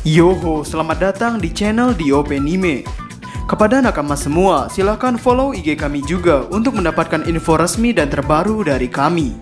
Yoho, selamat datang di channel DOP Anime. Kepada nakama semua, silahkan follow IG kami juga untuk mendapatkan info resmi dan terbaru dari kami.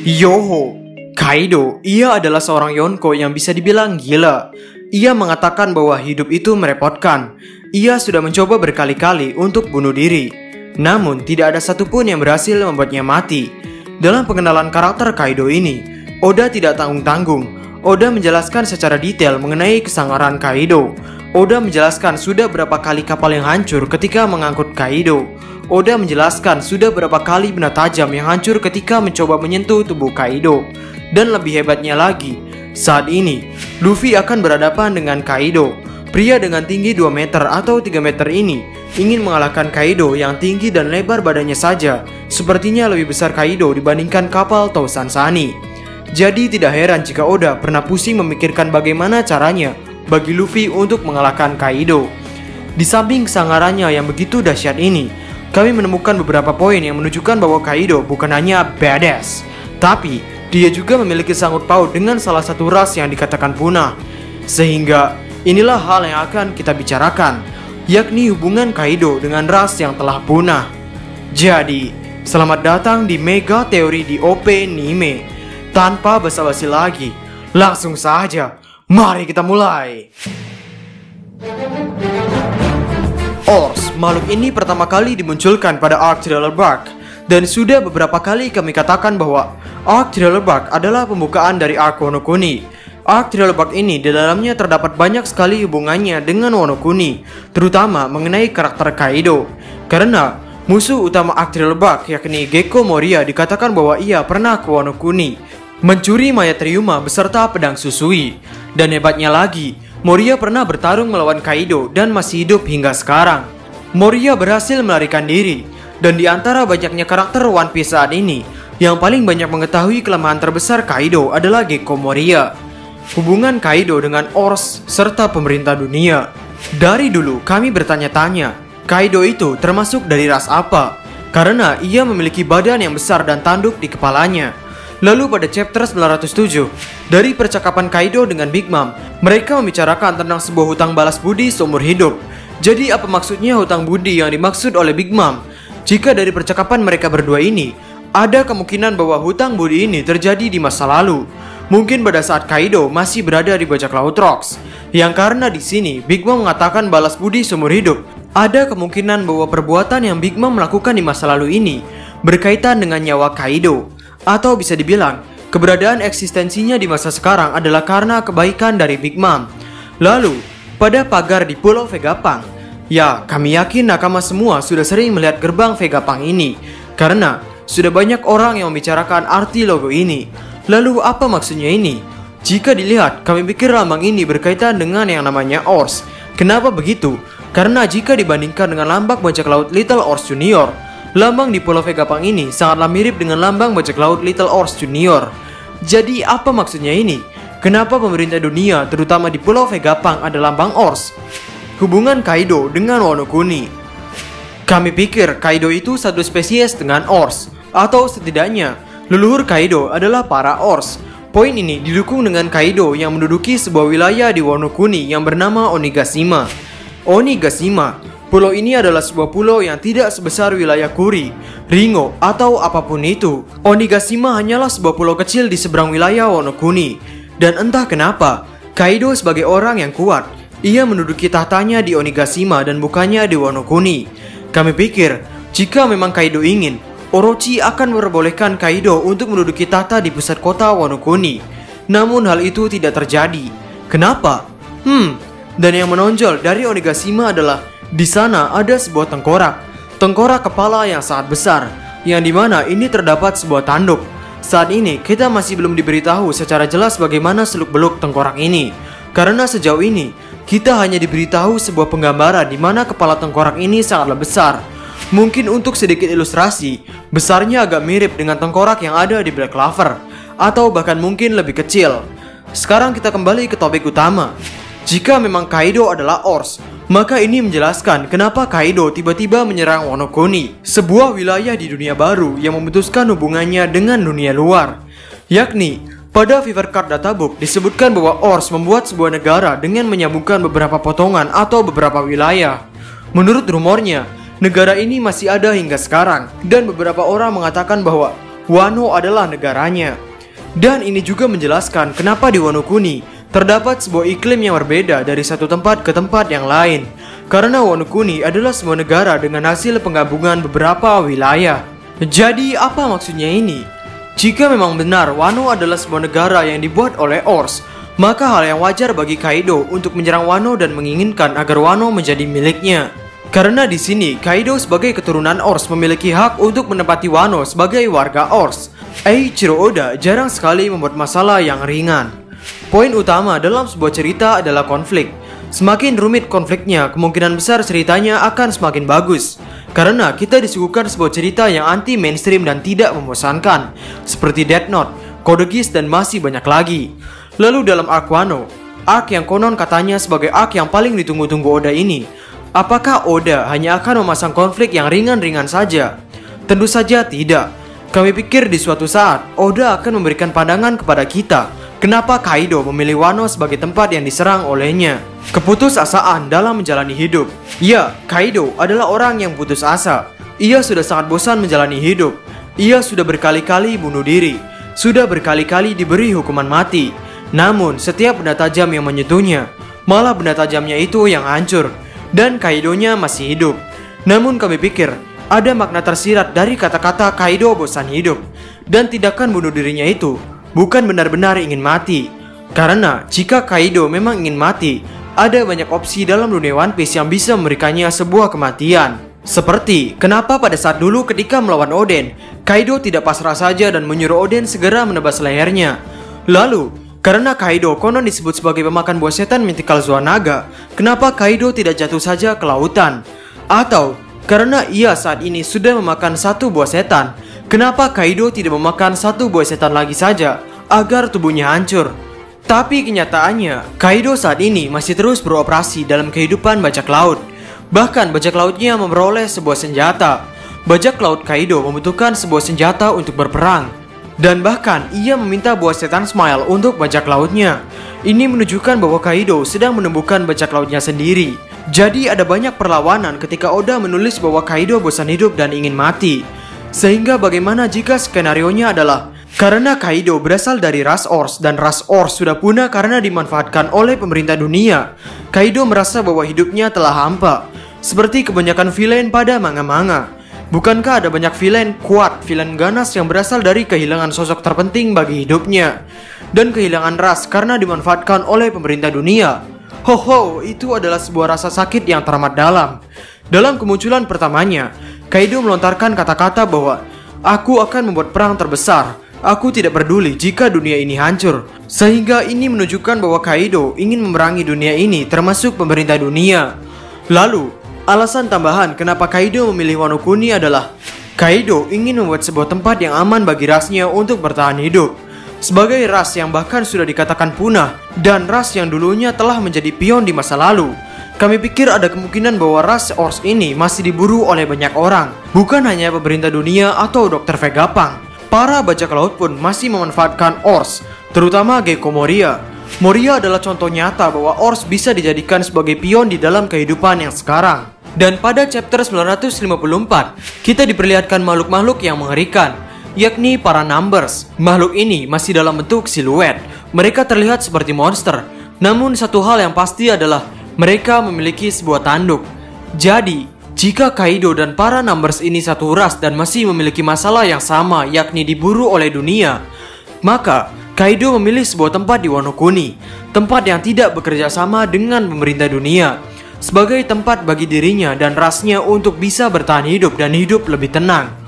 Yoho, Kaido, ia adalah seorang Yonko yang bisa dibilang gila. Ia mengatakan bahwa hidup itu merepotkan. Ia sudah mencoba berkali-kali untuk bunuh diri, namun tidak ada satupun yang berhasil membuatnya mati. Dalam pengenalan karakter Kaido ini, Oda tidak tanggung-tanggung. Oda menjelaskan secara detail mengenai kesangaran Kaido. Oda menjelaskan sudah berapa kali kapal yang hancur ketika mengangkut Kaido. Oda menjelaskan sudah berapa kali benda tajam yang hancur ketika mencoba menyentuh tubuh Kaido. Dan lebih hebatnya lagi, saat ini Luffy akan berhadapan dengan Kaido. Pria dengan tinggi 2 meter atau 3 meter ini ingin mengalahkan Kaido yang tinggi dan lebar badannya saja sepertinya lebih besar Kaido dibandingkan kapal Tousan Sunny. Jadi tidak heran jika Oda pernah pusing memikirkan bagaimana caranya bagi Luffy untuk mengalahkan Kaido. Di samping kesangarannya yang begitu dahsyat ini, kami menemukan beberapa poin yang menunjukkan bahwa Kaido bukan hanya badass, tapi dia juga memiliki sangkut paut dengan salah satu ras yang dikatakan punah. Sehingga inilah hal yang akan kita bicarakan, yakni hubungan Kaido dengan ras yang telah punah. Jadi, selamat datang di Mega Teori DOP Anime. Tanpa basa-basi lagi, langsung saja, mari kita mulai. Ors, makhluk ini pertama kali dimunculkan pada Arc Thriller Bark. Dan sudah beberapa kali kami katakan bahwa Arc Thriller Bark adalah pembukaan dari Arc Wano Kuni. Arc Thriller Bark ini di dalamnya terdapat banyak sekali hubungannya dengan Wano Kuni, terutama mengenai karakter Kaido. Karena musuh utama Arc Thriller Bark yakni Gekko Moria dikatakan bahwa ia pernah ke Wano Kuni, mencuri mayat Ryuma beserta pedang Susui. Dan hebatnya lagi, Moria pernah bertarung melawan Kaido dan masih hidup hingga sekarang. Moria berhasil melarikan diri, dan di antara banyaknya karakter One Piece saat ini, yang paling banyak mengetahui kelemahan terbesar Kaido adalah Gekko Moria. Hubungan Kaido dengan Ors serta pemerintah dunia. Dari dulu kami bertanya-tanya, Kaido itu termasuk dari ras apa? Karena ia memiliki badan yang besar dan tanduk di kepalanya. Lalu pada chapter 907, dari percakapan Kaido dengan Big Mom, mereka membicarakan tentang sebuah hutang balas budi seumur hidup. Jadi apa maksudnya hutang budi yang dimaksud oleh Big Mom? Jika dari percakapan mereka berdua ini, ada kemungkinan bahwa hutang budi ini terjadi di masa lalu. Mungkin pada saat Kaido masih berada di bajak laut Rocks. Yang karena di sini Big Mom mengatakan balas budi seumur hidup. Ada kemungkinan bahwa perbuatan yang Big Mom melakukan di masa lalu ini berkaitan dengan nyawa Kaido. Atau bisa dibilang, keberadaan eksistensinya di masa sekarang adalah karena kebaikan dari Big Mom. Lalu, pada pagar di Pulau Vegapunk, ya kami yakin nakama semua sudah sering melihat gerbang Vegapunk ini, karena sudah banyak orang yang membicarakan arti logo ini. Lalu apa maksudnya ini? Jika dilihat, kami pikir lambang ini berkaitan dengan yang namanya Ors. Kenapa begitu? Karena jika dibandingkan dengan lambang bajak laut Little Ors Junior, lambang di Pulau Vegapunk ini sangatlah mirip dengan lambang bajak laut Little Ors Junior. Jadi apa maksudnya ini? Kenapa pemerintah dunia, terutama di Pulau Vegapunk, ada lambang Ors? Hubungan Kaido dengan Wano Kuni. Kami pikir Kaido itu satu spesies dengan Ors, atau setidaknya leluhur Kaido adalah para Ors. Poin ini didukung dengan Kaido yang menduduki sebuah wilayah di Wano Kuni yang bernama Onigashima. Onigashima, pulau ini adalah sebuah pulau yang tidak sebesar wilayah Kuri, Ringo, atau apapun itu. Onigashima hanyalah sebuah pulau kecil di seberang wilayah Wano Kuni. Dan entah kenapa, Kaido sebagai orang yang kuat, ia menduduki tahtanya di Onigashima dan bukannya di Wano Kuni. Kami pikir, jika memang Kaido ingin, Orochi akan memperbolehkan Kaido untuk menduduki tahta di pusat kota Wano Kuni. Namun hal itu tidak terjadi. Kenapa? Dan yang menonjol dari Onigashima adalah di sana ada sebuah tengkorak kepala yang sangat besar, yang dimana ini terdapat sebuah tanduk. Saat ini kita masih belum diberitahu secara jelas bagaimana seluk-beluk tengkorak ini, karena sejauh ini kita hanya diberitahu sebuah penggambaran di mana kepala tengkorak ini sangatlah besar. Mungkin untuk sedikit ilustrasi, besarnya agak mirip dengan tengkorak yang ada di Black Clover, atau bahkan mungkin lebih kecil. Sekarang kita kembali ke topik utama. Jika memang Kaido adalah Ors, Maka ini menjelaskan kenapa Kaido tiba-tiba menyerang Wano Kuni, sebuah wilayah di dunia baru yang memutuskan hubungannya dengan dunia luar. Yakni, pada Fever Card Databook disebutkan bahwa Oars membuat sebuah negara dengan menyambungkan beberapa potongan atau beberapa wilayah. Menurut rumornya, negara ini masih ada hingga sekarang, dan beberapa orang mengatakan bahwa Wano adalah negaranya. Dan ini juga menjelaskan kenapa di Wano Kuni terdapat sebuah iklim yang berbeda dari satu tempat ke tempat yang lain. Karena Wano Kuni adalah sebuah negara dengan hasil penggabungan beberapa wilayah. Jadi apa maksudnya ini? Jika memang benar Wano adalah sebuah negara yang dibuat oleh Oars, maka hal yang wajar bagi Kaido untuk menyerang Wano dan menginginkan agar Wano menjadi miliknya. Karena di sini Kaido sebagai keturunan Oars memiliki hak untuk menempati Wano sebagai warga Oars. Eiichiro Oda jarang sekali membuat masalah yang ringan. Poin utama dalam sebuah cerita adalah konflik. Semakin rumit konfliknya, kemungkinan besar ceritanya akan semakin bagus. Karena kita disuguhkan sebuah cerita yang anti mainstream dan tidak membosankan, seperti Death Note, Code Geass, dan masih banyak lagi. Lalu dalam arc Wano, arc yang konon katanya sebagai arc yang paling ditunggu-tunggu Oda ini, apakah Oda hanya akan memasang konflik yang ringan-ringan saja? Tentu saja tidak. Kami pikir di suatu saat Oda akan memberikan pandangan kepada kita kenapa Kaido memilih Wano sebagai tempat yang diserang olehnya. Keputusasaan dalam menjalani hidup. Ya, Kaido adalah orang yang putus asa. Ia sudah sangat bosan menjalani hidup. Ia sudah berkali-kali bunuh diri, sudah berkali-kali diberi hukuman mati. Namun setiap benda tajam yang menyentuhnya, malah benda tajamnya itu yang hancur, dan Kaidonya masih hidup. Namun kami pikir ada makna tersirat dari kata-kata Kaido bosan hidup, dan tindakan bunuh dirinya itu bukan benar-benar ingin mati. Karena jika Kaido memang ingin mati, ada banyak opsi dalam dunia One Piece yang bisa memberikannya sebuah kematian. Seperti kenapa pada saat dulu ketika melawan Oden, Kaido tidak pasrah saja dan menyuruh Oden segera menebas lehernya. Lalu, karena Kaido konon disebut sebagai pemakan buah setan Mythical Zoan Naga, kenapa Kaido tidak jatuh saja ke lautan? Atau karena ia saat ini sudah memakan satu buah setan, kenapa Kaido tidak memakan satu buah setan lagi saja agar tubuhnya hancur? Tapi kenyataannya, Kaido saat ini masih terus beroperasi dalam kehidupan bajak laut. Bahkan bajak lautnya memperoleh sebuah senjata. Bajak laut Kaido membutuhkan sebuah senjata untuk berperang. Dan bahkan ia meminta buah setan Smile untuk bajak lautnya. Ini menunjukkan bahwa Kaido sedang menumbuhkan bajak lautnya sendiri. Jadi ada banyak perlawanan ketika Oda menulis bahwa Kaido bosan hidup dan ingin mati. Sehingga bagaimana jika skenarionya adalah karena Kaido berasal dari ras Oars dan ras Oars sudah punah karena dimanfaatkan oleh pemerintah dunia. Kaido merasa bahwa hidupnya telah hampa, seperti kebanyakan villain pada manga-manga. Bukankah ada banyak villain kuat, villain ganas yang berasal dari kehilangan sosok terpenting bagi hidupnya dan kehilangan ras karena dimanfaatkan oleh pemerintah dunia? Ho, itu adalah sebuah rasa sakit yang teramat dalam. Dalam kemunculan pertamanya, Kaido melontarkan kata-kata bahwa aku akan membuat perang terbesar. Aku tidak peduli jika dunia ini hancur. Sehingga ini menunjukkan bahwa Kaido ingin memerangi dunia ini termasuk pemerintah dunia. Lalu, alasan tambahan kenapa Kaido memilih Wano Kuni adalah Kaido ingin membuat sebuah tempat yang aman bagi rasnya untuk bertahan hidup. Sebagai ras yang bahkan sudah dikatakan punah dan ras yang dulunya telah menjadi pion di masa lalu, kami pikir ada kemungkinan bahwa ras Oars ini masih diburu oleh banyak orang, bukan hanya pemerintah dunia atau Dr. Vegapunk. Para bajak laut pun masih memanfaatkan Oars, terutama Gecko Moria. Moria adalah contoh nyata bahwa Oars bisa dijadikan sebagai pion di dalam kehidupan yang sekarang. Dan pada chapter 954, kita diperlihatkan makhluk-makhluk yang mengerikan, yakni para Numbers. Makhluk ini masih dalam bentuk siluet. Mereka terlihat seperti monster. Namun satu hal yang pasti adalah mereka memiliki sebuah tanduk. Jadi, jika Kaido dan para Numbers ini satu ras dan masih memiliki masalah yang sama, yakni diburu oleh dunia, maka Kaido memilih sebuah tempat di Wano Kuni, tempat yang tidak bekerja sama dengan pemerintah dunia, sebagai tempat bagi dirinya dan rasnya untuk bisa bertahan hidup dan hidup lebih tenang.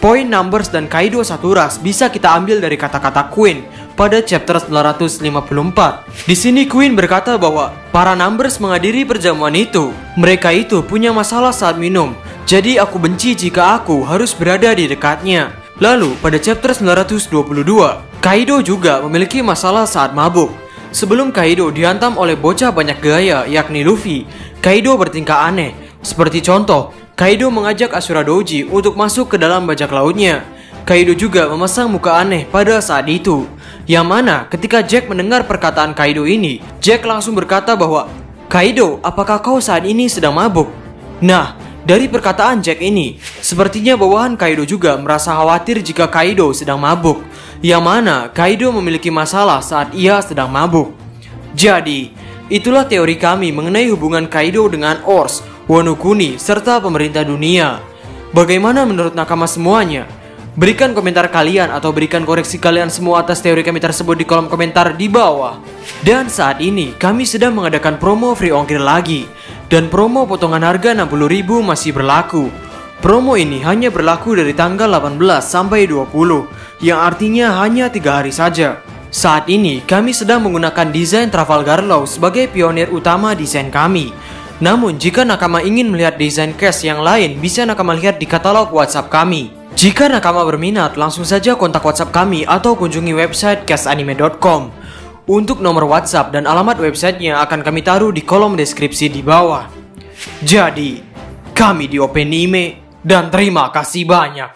Poin Numbers dan Kaido satu ras bisa kita ambil dari kata-kata Queen pada chapter 954. Di sini Queen berkata bahwa para Numbers menghadiri perjamuan itu. Mereka itu punya masalah saat minum, jadi aku benci jika aku harus berada di dekatnya. Lalu pada chapter 922, Kaido juga memiliki masalah saat mabuk. Sebelum Kaido dihantam oleh bocah banyak gaya yakni Luffy, Kaido bertingkah aneh. Seperti contoh, Kaido mengajak Ashura Doji untuk masuk ke dalam bajak lautnya. Kaido juga memasang muka aneh pada saat itu. Yang mana ketika Jack mendengar perkataan Kaido ini, Jack langsung berkata bahwa, "Kaido, apakah kau saat ini sedang mabuk?" Nah, dari perkataan Jack ini, sepertinya bawahan Kaido juga merasa khawatir jika Kaido sedang mabuk. Yang mana Kaido memiliki masalah saat ia sedang mabuk. Jadi, itulah teori kami mengenai hubungan Kaido dengan Ors, Wano Kuni, serta pemerintah dunia. Bagaimana menurut nakama semuanya? Berikan komentar kalian atau berikan koreksi kalian semua atas teori kami tersebut di kolom komentar di bawah. Dan saat ini kami sedang mengadakan promo free ongkir lagi. Dan promo potongan harga 60.000 masih berlaku. Promo ini hanya berlaku dari tanggal 18 sampai 20, yang artinya hanya 3 hari saja. Saat ini kami sedang menggunakan desain Trafalgar Law sebagai pionir utama desain kami. Namun jika nakama ingin melihat desain case yang lain, bisa nakama lihat di katalog WhatsApp kami. Jika nakama berminat, langsung saja kontak WhatsApp kami atau kunjungi website caseanime.com. Untuk nomor WhatsApp dan alamat websitenya akan kami taruh di kolom deskripsi di bawah. Jadi, kami di Openime, dan terima kasih banyak.